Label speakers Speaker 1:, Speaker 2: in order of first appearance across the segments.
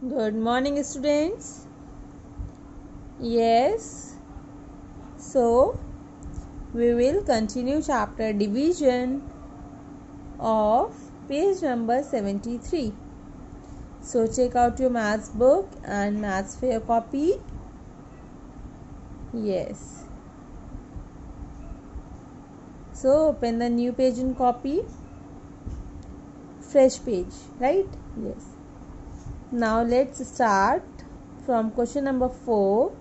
Speaker 1: Good morning, students. Yes, so we will continue chapter division of page number 73. So check out your maths book and maths fair copy. Yes. So open the new page and copy. Fresh page, right? Yes. Now let's start from question number 4.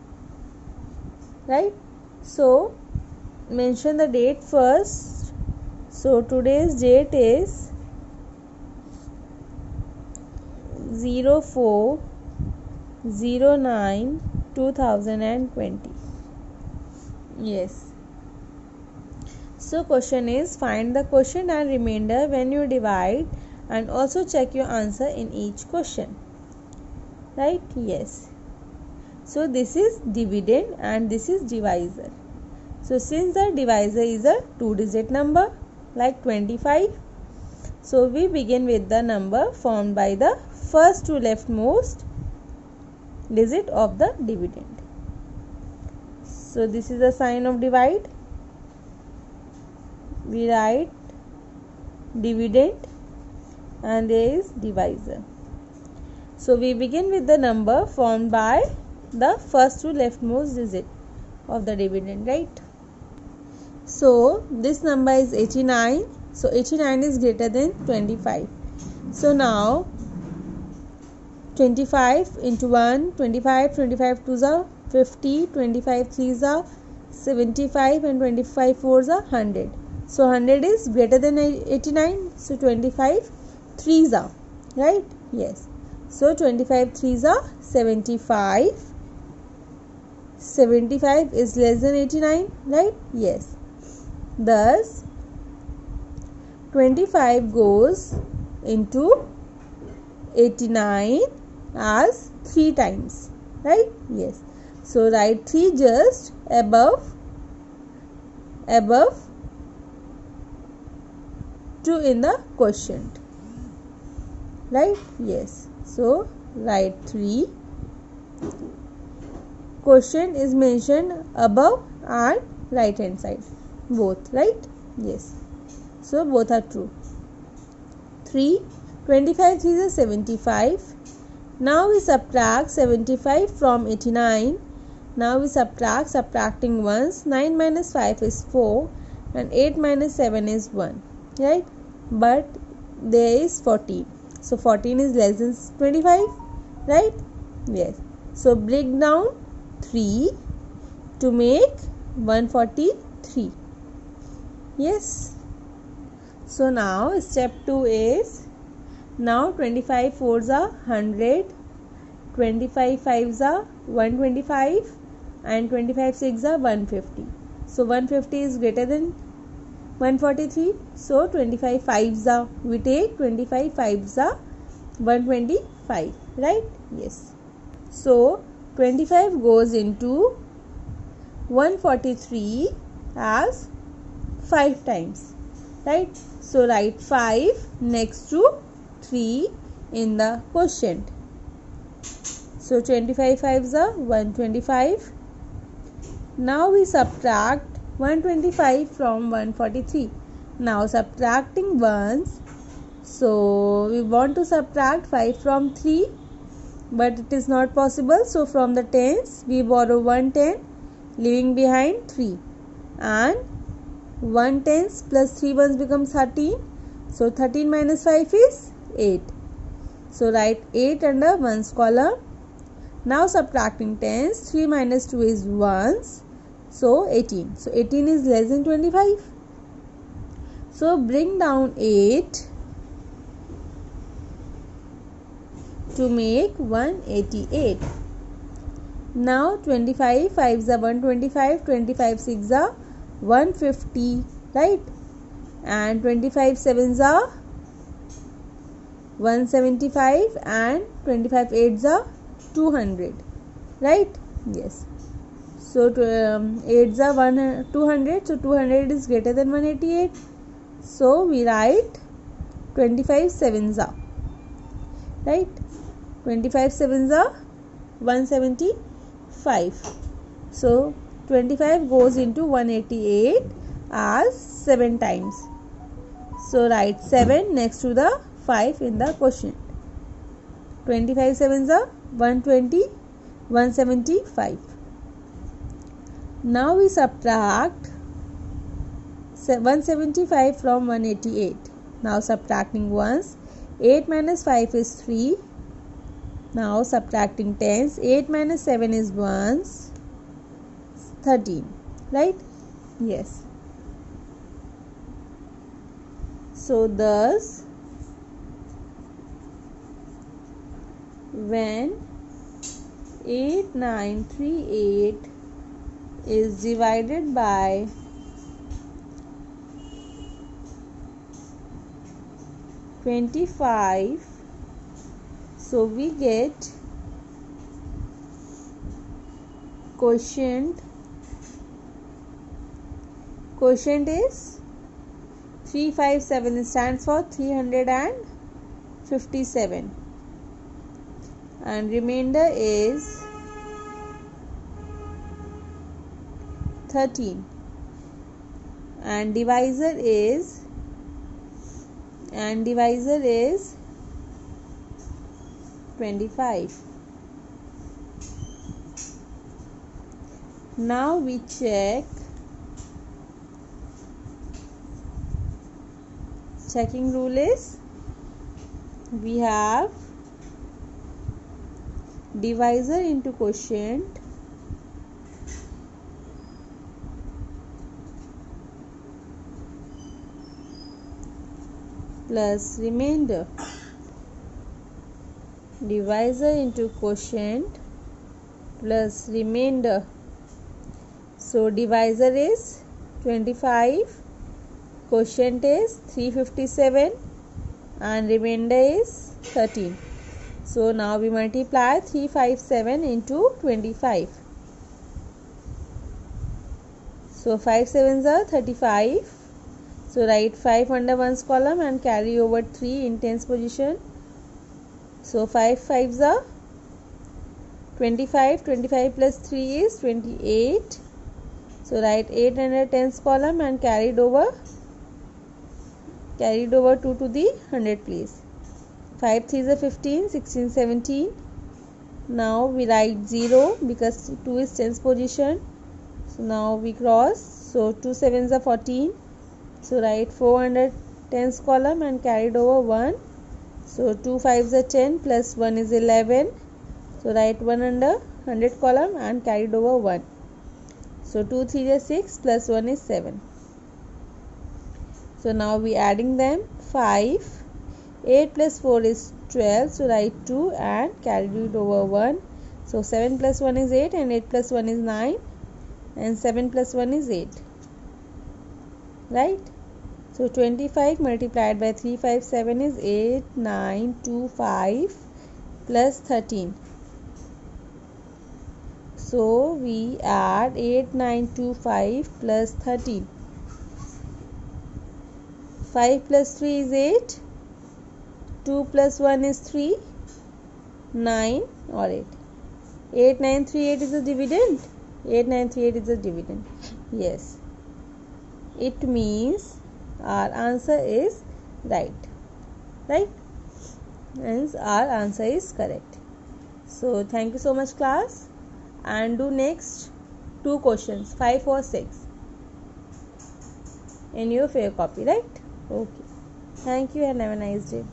Speaker 1: Right? So mention the date first. So today's date is 04/09/2020. Yes. So question is, find the quotient and remainder when you divide, and also check your answer in each question. Right? Yes. So this is dividend and this is divisor. So since the divisor is a 2-digit number like 25, so we begin with the number formed by the first to leftmost digit of the dividend. So this is the sign of divide. We write dividend and there is divisor. So we begin with the number formed by the first to leftmost digit of the dividend, right? So this number is 89. So 89 is greater than 25. So now 25 into 1, 25, 25 2s are 50, 25 3s are 75 and 25 4s are 100. So 100 is greater than 89. So 25 3s are, right? Yes. So 25 3s are 75. 75 is less than 89, right? Yes. Thus 25 goes into 89 as 3 times, right? Yes. So write 3 just above 2 in the quotient, right? Yes. So write 3. Quotient is mentioned above and right hand side, both, right? Yes. So both are true. 3. 25 3 is 75. Now we subtract 75 from 89. Now we subtracting ones. 9 minus 5 is 4 and 8 minus 7 is 1, right? But there is 14. So 14 is less than 25, right? Yes. So break down 3 to make 143. Yes. So now step 2 is, now 25 4s are 100, 25 5s are 125 and 25 6s are 150. So 150 is greater than 143. So 25 5s are, we take 25 5s are 125, right? Yes. So 25 goes into 143 as 5 times, right? So write 5 next to 3 in the quotient. So 25 5s are 125. Now we subtract 125 from 143. Now subtracting ones. So we want to subtract 5 from 3, but it is not possible. So from the tens we borrow 1 10, leaving behind 3, and 1 tens plus 3 ones becomes 13. So 13 minus 5 is 8. So write 8 under ones column. Now subtracting tens, 3 minus 2 is ones. So 18. So 18 is less than 25. So bring down 8 to make 188. Now 25 5s are 125, 25 6s are 150, right? And 25 7s are 175 and 25 8s are 200, right? Yes. So 8s are 200. So 200 is greater than 188. So we write 25 7s are, right? 25 sevens are 175. So 25 goes into 188 as 7 times. So write 7 next to the 5 in the quotient. 25 sevens are 120, 175. Now we subtract 175 from 188. Now subtracting ones. 8 minus 5 is 3. Now subtracting tens. 8 minus 7 is ones. 13. Right? Yes. So thus, when 8938 is divided by 25, so we get quotient is 357, stands for 357, and remainder is 13, and divisor is 25. Now we check. Checking rule is, we have divisor into quotient plus remainder. Divisor into quotient plus remainder. So divisor is 25, quotient is 357, and remainder is 13. So now we multiply 357 into 25. So 5 sevens are 35. So write 5 under ones column and carry over 3 in tens position. So 5 fives are 25. 25 plus 3 is 28. So write 8 under tens column and carried over 2 to the 100 place. 5 threes are 15, 16, 17. Now we write 0 because 2 is tens position. So now we cross. So 2 sevens are 14. So write 4 under tens column and carried over 1. So 2 fives are 10 plus 1 is 11. So write 1 under 100 column and carried over 1. So 2 3 is 6 plus 1 is 7. So now we adding them. 5. 8 plus 4 is 12. So write 2 and carry it over 1. So 7 plus 1 is 8 and 8 plus 1 is 9. And 7 plus 1 is 8. Right? So 25 multiplied by 357 is 8925 plus 13. So we add 8925 plus 13. 5 plus 3 is 8. 2 plus 1 is 3. 9 or 8. 8938 is a dividend. 8938 is a dividend. Yes. It means our answer is right. Right? Hence our answer is correct. So thank you so much, class. And do next 2 questions, 5 or 6, in your fair copy, right? Okay. Thank you and have a nice day.